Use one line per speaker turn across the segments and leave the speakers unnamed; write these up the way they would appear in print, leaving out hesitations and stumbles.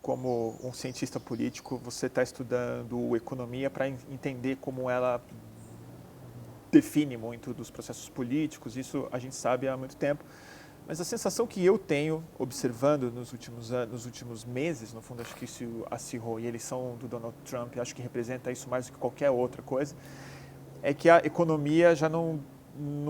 Como um cientista político, você está estudando economia para entender como ela define muito dos processos políticos, isso a gente sabe há muito tempo. Mas a sensação que eu tenho observando nos últimos anos, nos últimos meses, no fundo acho que isso acirrou, e a eleição do Donald Trump acho que representa isso mais do que qualquer outra coisa, é que a economia já não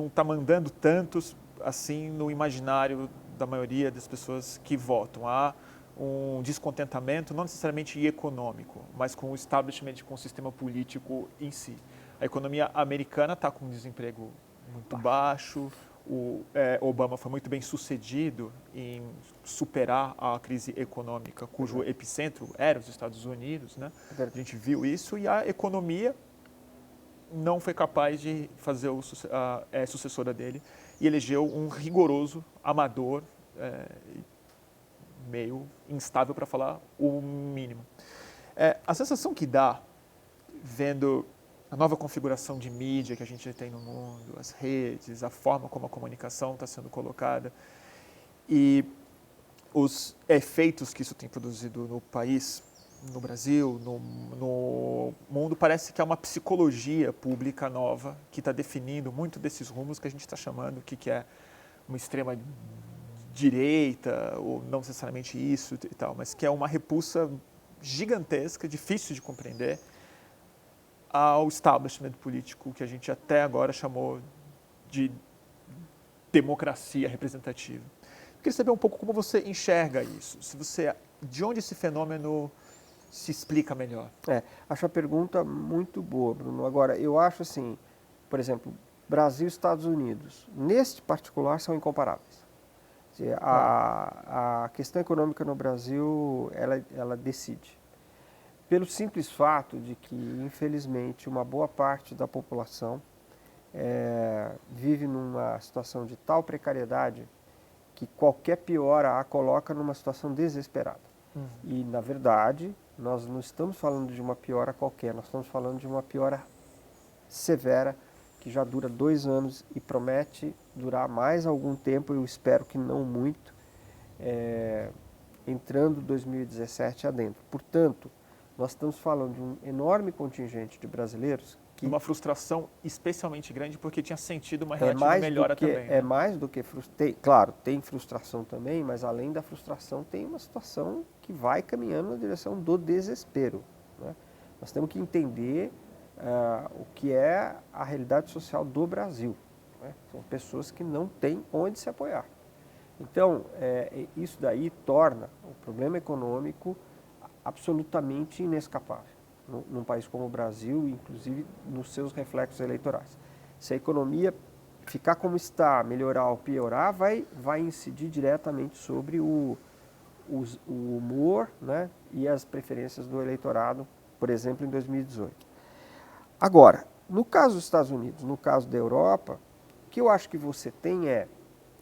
está mandando tantos assim no imaginário da maioria das pessoas que votam. Há um descontentamento, não necessariamente econômico, mas com o establishment, com o sistema político em si. A economia americana está com um desemprego muito baixo. O Obama foi muito bem sucedido em superar a crise econômica, cujo epicentro era os Estados Unidos, né? A gente viu isso e a economia não foi capaz de fazer a sucessora dele e elegeu um rigoroso amador, meio instável para falar o mínimo. A sensação que dá, vendo a nova configuração de mídia que a gente tem no mundo, as redes, a forma como a comunicação está sendo colocada e os efeitos que isso tem produzido no país, no Brasil, no mundo, parece que é uma psicologia pública nova que está definindo muito desses rumos que a gente está chamando, que é uma extrema direita, ou não necessariamente isso e tal, mas que é uma repulsa gigantesca, difícil de compreender, ao establishment político que a gente até agora chamou de democracia representativa. Eu queria saber um pouco como você enxerga isso, de onde esse fenômeno se explica melhor.
Acho a pergunta muito boa, Bruno. Agora, eu acho assim, por exemplo, Brasil e Estados Unidos, neste particular, são incomparáveis. A questão econômica no Brasil, ela decide. Pelo simples fato de que, infelizmente, uma boa parte da população vive numa situação de tal precariedade que qualquer piora a coloca numa situação desesperada. E, na verdade, nós não estamos falando de uma piora qualquer, nós estamos falando de uma piora severa que já dura 2 anos e promete durar mais algum tempo, eu espero que não muito, entrando 2017 adentro. Portanto, nós estamos falando de um enorme contingente de brasileiros que...
Uma frustração especialmente grande porque tinha sentido uma relativa melhora também.
É mais do que frustração. Claro, tem frustração também, mas além da frustração tem uma situação que vai caminhando na direção do desespero, né? Nós temos que entender o que é a realidade social do Brasil, né? São pessoas que não têm onde se apoiar. Então, isso daí torna o problema econômico absolutamente inescapável num país como o Brasil, inclusive nos seus reflexos eleitorais. Se a economia ficar como está, melhorar ou piorar, vai incidir diretamente sobre o humor, né, e as preferências do eleitorado, por exemplo, em 2018. Agora, no caso dos Estados Unidos, no caso da Europa, o que eu acho que você tem é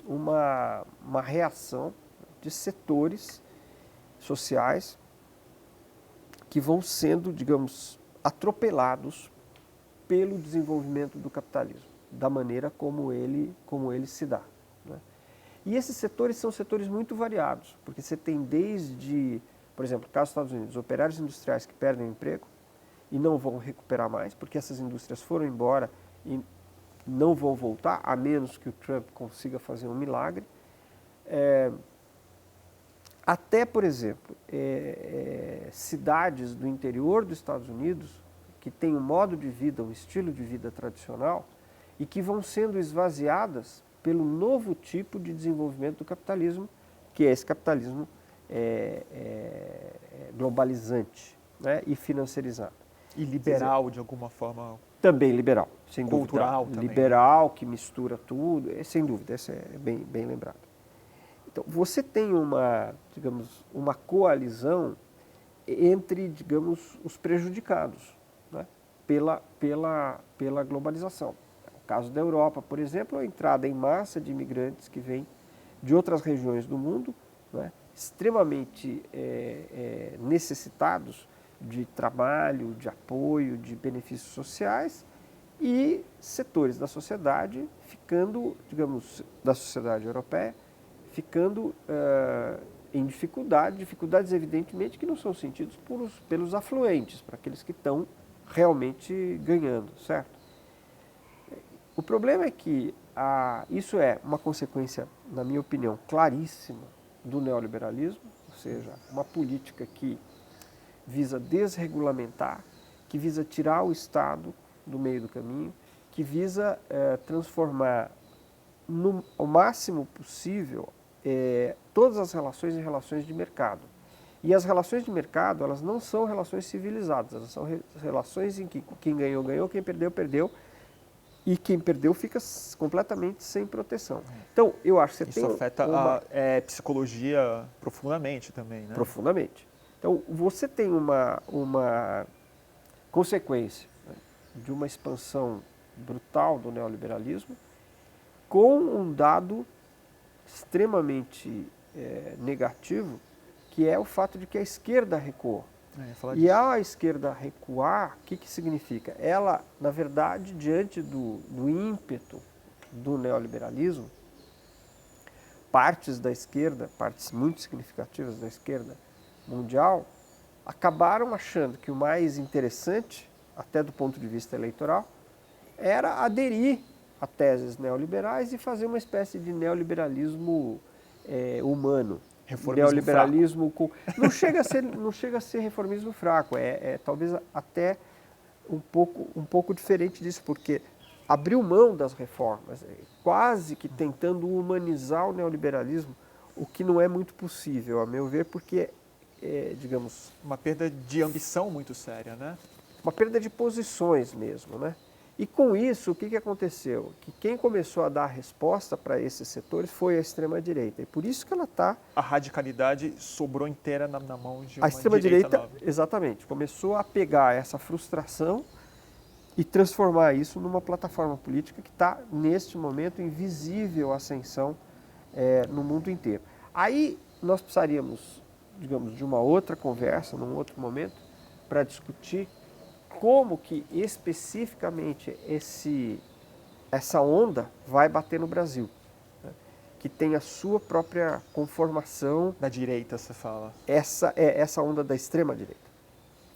uma reação de setores sociais que vão sendo, digamos, atropelados pelo desenvolvimento do capitalismo, da maneira como ele se dá, né? E esses setores são setores muito variados, porque você tem desde, por exemplo, no caso dos Estados Unidos, operários industriais que perdem o emprego e não vão recuperar mais, porque essas indústrias foram embora e não vão voltar, a menos que o Trump consiga fazer um milagre. Até, por exemplo, cidades do interior dos Estados Unidos que têm um modo de vida, um estilo de vida tradicional e que vão sendo esvaziadas pelo novo tipo de desenvolvimento do capitalismo, que é esse capitalismo globalizante, né, e financiarizado.
E liberal, de alguma forma.
Também liberal, sem dúvida.
Cultural também.
Liberal, que mistura tudo, sem dúvida, isso é bem lembrado. Então, você tem digamos, uma coalizão entre, digamos, os prejudicados, né, pela globalização. No caso da Europa, por exemplo, a entrada em massa de imigrantes que vêm de outras regiões do mundo, né, extremamente necessitados de trabalho, de apoio, de benefícios sociais, e setores da sociedade ficando, digamos, da sociedade europeia, ficando em dificuldades evidentemente que não são sentidas pelos afluentes, para aqueles que estão realmente ganhando, certo? O problema é que isso é uma consequência, na minha opinião, claríssima do neoliberalismo, ou seja, uma política que visa desregulamentar, que visa tirar o Estado do meio do caminho, que visa transformar ao máximo possível todas as relações em relações de mercado. E as relações de mercado, elas não são relações civilizadas, elas são relações em que quem ganhou, ganhou, quem perdeu, perdeu, e quem perdeu fica completamente sem proteção. Então, eu acho que você
Isso afeta a psicologia profundamente também, né?
Profundamente. Então, você tem uma consequência, né, de uma expansão brutal do neoliberalismo, com um dado extremamente negativo, que é o fato de que a esquerda recuou. E a esquerda recuar, o que significa? Ela, na verdade, diante do ímpeto do neoliberalismo, partes da esquerda, partes muito significativas da esquerda mundial, acabaram achando que o mais interessante, até do ponto de vista eleitoral, era aderir a teses neoliberais e fazer uma espécie de neoliberalismo humano. Neoliberalismo não chega a ser reformismo fraco, talvez até um pouco diferente disso, porque abriu mão das reformas, quase que tentando humanizar o neoliberalismo, o que não é muito possível, a meu ver, porque digamos,
uma perda de ambição muito séria, né?
Uma perda de posições mesmo, né? E com isso, o que aconteceu? Que quem começou a dar resposta para esses setores foi a extrema-direita. E por isso que ela está...
A radicalidade sobrou inteira na mão de uma
A extrema-direita,
nova.
exatamente, começou a pegar essa frustração e transformar isso numa plataforma política que está, neste momento, em visível ascensão no mundo inteiro. Aí nós precisaríamos, digamos, de uma outra conversa, num outro momento, para discutir como que especificamente essa onda vai bater no Brasil, né? Que tem a sua própria conformação.
Da direita, você fala.
Essa onda da extrema-direita.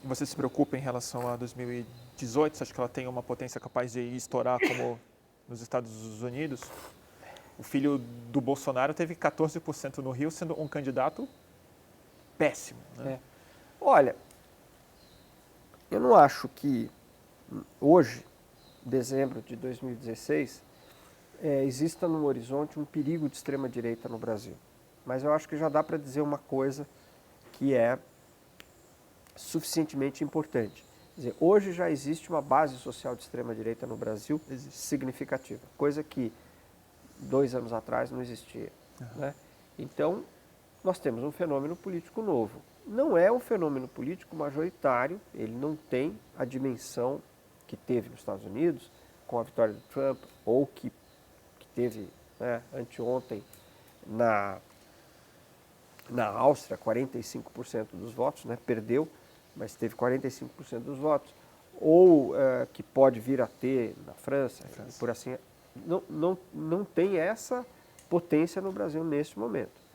Você se preocupa em relação a 2018? Você acha que ela tem uma potência capaz de estourar como nos Estados Unidos? O filho do Bolsonaro teve 14% no Rio, sendo um candidato péssimo, né?
Olha, eu não acho que hoje, dezembro de 2016, exista no horizonte um perigo de extrema-direita no Brasil. Mas eu acho que já dá para dizer uma coisa que é suficientemente importante. Quer dizer, hoje já existe uma base social de extrema-direita no Brasil significativa, coisa que 2 anos atrás não existia, né? Então, nós temos um fenômeno político novo. Não é um fenômeno político majoritário, ele não tem a dimensão que teve nos Estados Unidos, com a vitória do Trump, ou que teve, né, anteontem na Áustria, 45% dos votos, né, perdeu, mas teve 45% dos votos, ou que pode vir a ter na França, por assim. Não tem essa potência no Brasil neste momento.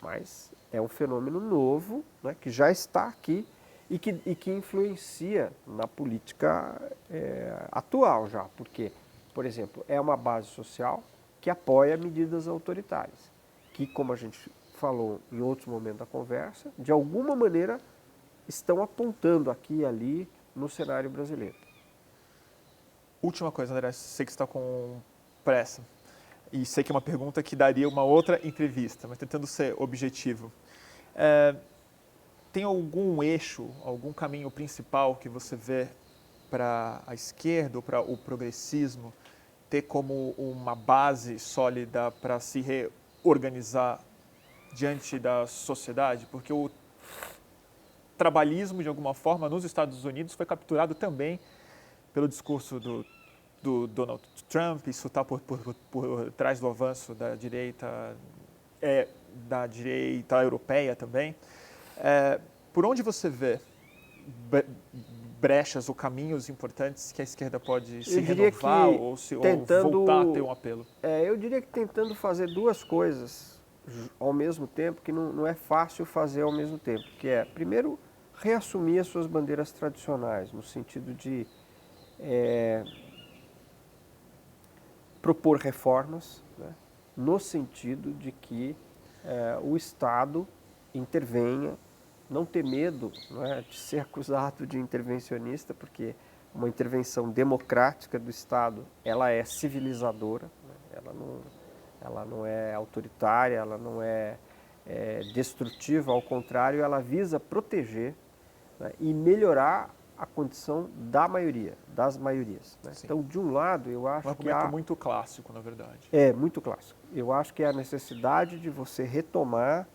Mas é um fenômeno novo, né, que já está aqui e que influencia na política atual já. Porque, por exemplo, é uma base social que apoia medidas autoritárias, que, como a gente falou em outros momentos da conversa, de alguma maneira estão apontando aqui e ali no cenário brasileiro.
Última coisa, André, sei que você está com pressa. E sei que é uma pergunta que daria uma outra entrevista, mas tentando ser objetivo. Tem algum eixo, algum caminho principal que você vê para a esquerda ou para o progressismo ter como uma base sólida para se reorganizar diante da sociedade? Porque o trabalhismo, de alguma forma, nos Estados Unidos foi capturado também pelo discurso do Donald Trump. Isso está por trás do avanço da direita europeia também. Por onde você vê brechas ou caminhos importantes que a esquerda pode se renovar ou voltar a ter um apelo?
Eu diria que tentando fazer 2 coisas ao mesmo tempo, que não é fácil fazer ao mesmo tempo, que é, primeiro, reassumir as suas bandeiras tradicionais, no sentido de propor reformas, né, no sentido de que o Estado intervenha, não ter medo, não é, de ser acusado de intervencionista, porque uma intervenção democrática do Estado, ela é civilizadora, né, ela não é autoritária, ela não é destrutiva, ao contrário, ela visa proteger, né, e melhorar a condição da maioria, das maiorias. Né? Então, de um lado, eu acho que
argumento muito clássico, na verdade.
É, muito clássico. Eu acho que é a necessidade de você retomar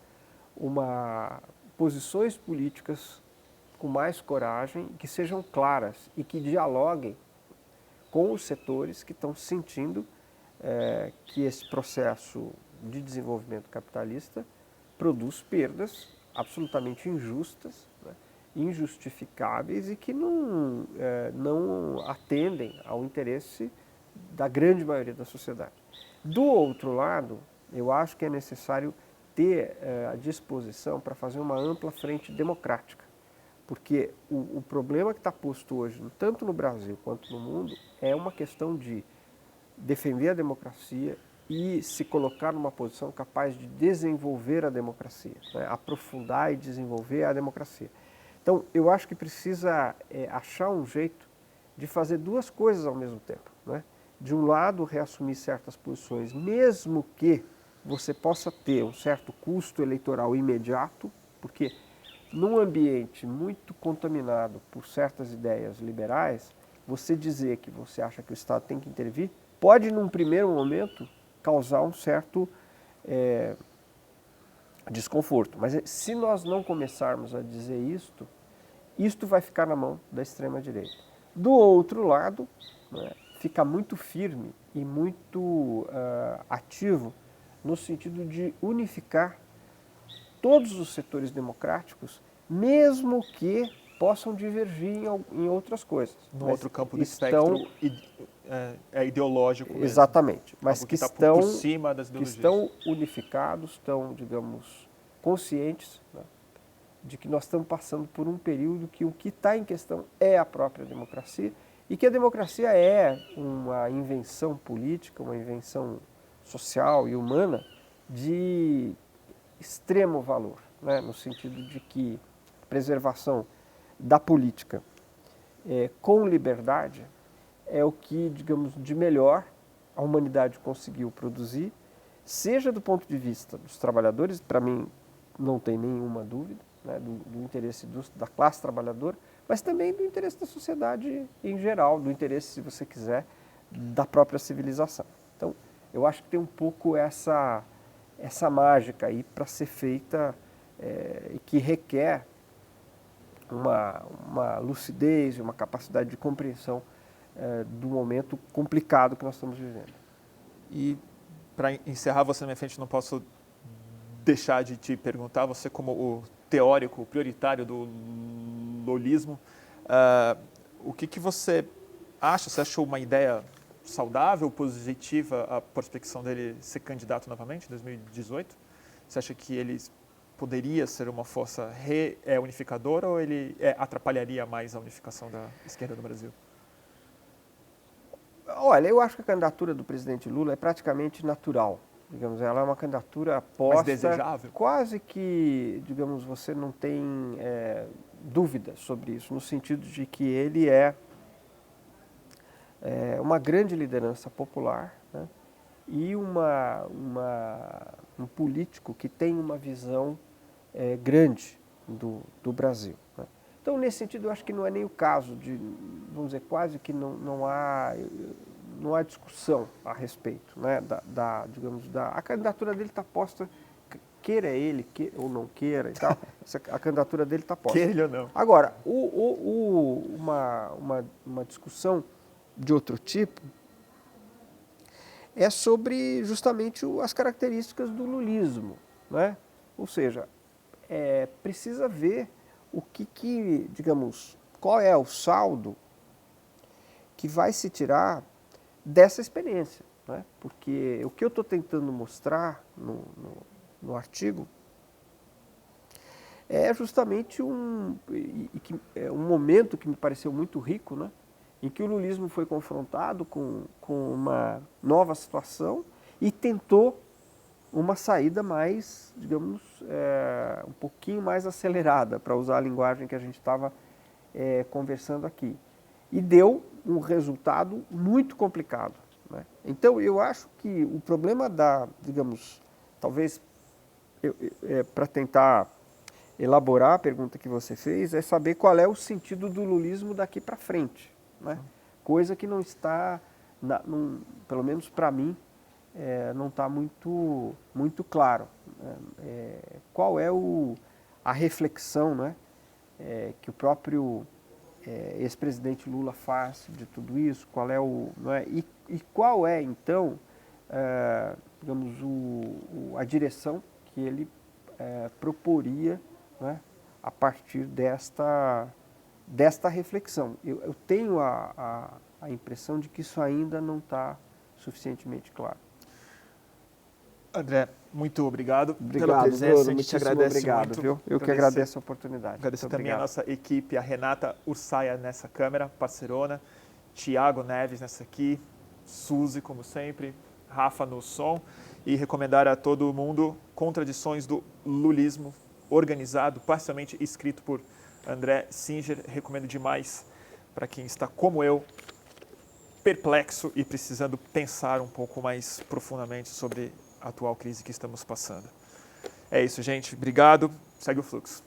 posições políticas com mais coragem, que sejam claras e que dialoguem com os setores que estão sentindo que esse processo de desenvolvimento capitalista produz perdas absolutamente injustas, né, injustificáveis e que não atendem ao interesse da grande maioria da sociedade. Do outro lado, eu acho que é necessário ter a disposição para fazer uma ampla frente democrática, porque o problema que está posto hoje, tanto no Brasil quanto no mundo, é uma questão de defender a democracia e se colocar numa posição capaz de desenvolver a democracia, né? Aprofundar e desenvolver a democracia. Então, eu acho que precisa achar um jeito de fazer duas coisas ao mesmo tempo, né? De um lado, reassumir certas posições, mesmo que você possa ter um certo custo eleitoral imediato, porque num ambiente muito contaminado por certas ideias liberais, você dizer que você acha que o Estado tem que intervir, pode, num primeiro momento, causar um certo desconforto. Mas se nós não começarmos a dizer isto vai ficar na mão da extrema-direita. Do outro lado, né, fica muito firme e muito ativo no sentido de unificar todos os setores democráticos, mesmo que possam divergir em outras coisas.
No outro campo do espectro ideológico mesmo.
Exatamente. Mas
algo
que
está
estão,
por cima das
que
ideologias.
estão unificados, estão, digamos, conscientes, né, de que nós estamos passando por um período que o que está em questão é a própria democracia e que a democracia é uma invenção política, uma invenção social e humana de extremo valor, né, no sentido de que a preservação da política com liberdade é o que, digamos, de melhor a humanidade conseguiu produzir, seja do ponto de vista dos trabalhadores, para mim não tem nenhuma dúvida, né, do interesse da classe trabalhadora, mas também do interesse da sociedade em geral, do interesse, se você quiser, da própria civilização. Então, eu acho que tem um pouco essa mágica aí para ser feita e que requer uma lucidez e uma capacidade de compreensão do momento complicado que nós estamos vivendo.
E, para encerrar, você na minha frente, não posso deixar de te perguntar, você como o teórico prioritário do lulismo, o que você acha? Você achou uma ideia saudável, positiva, a prospecção dele ser candidato novamente em 2018? Você acha que ele poderia ser uma força reunificadora ou ele atrapalharia mais a unificação da esquerda no Brasil?
Olha, eu acho que a candidatura do presidente Lula é praticamente natural. Digamos, ela é uma candidatura posta,
mais desejável?
Quase que, digamos, você não tem dúvida sobre isso, no sentido de que ele é uma grande liderança popular, né, e um político que tem uma visão grande do Brasil. Né. Então, nesse sentido, eu acho que não é nem o caso de, vamos dizer, quase que não há discussão a respeito, né, a candidatura dele está posta, queira ele ou não queira e tal, a candidatura dele está posta.
Queira ele ou não.
Agora, uma discussão de outro tipo é sobre justamente as características do lulismo, né? Ou seja, precisa ver digamos, qual é o saldo que vai se tirar dessa experiência, né? Porque o que eu estou tentando mostrar no artigo, é justamente um momento que me pareceu muito rico, né? Em que o lulismo foi confrontado com uma nova situação e tentou uma saída mais, digamos, um pouquinho mais acelerada, para usar a linguagem que a gente estava conversando aqui. E deu um resultado muito complicado, né? Então, eu acho que o problema digamos, talvez, para tentar elaborar a pergunta que você fez, é saber qual é o sentido do lulismo daqui para frente, né? Coisa que não está, pelo menos para mim, não está muito claro. Qual é a reflexão, né, que o próprio ex-presidente Lula faz de tudo isso? Qual é e qual é, então, digamos, a direção que ele proporia, né, a partir desta reflexão? Eu tenho a impressão de que isso ainda não está suficientemente claro.
André, muito obrigado pela presença.
Bruno,
a gente te agradece
obrigado,
muito.
Viu? Eu que agradeço a oportunidade.
Agradeço também a nossa equipe, a Renata Ursaia nessa câmera, parceirona, Tiago Neves nessa aqui, Suzy, como sempre, Rafa no som, e recomendar a todo mundo Contradições do Lulismo, organizado, parcialmente escrito por André Singer. Recomendo demais para quem está, como eu, perplexo e precisando pensar um pouco mais profundamente sobre a atual crise que estamos passando. É isso, gente. Obrigado. Segue o fluxo.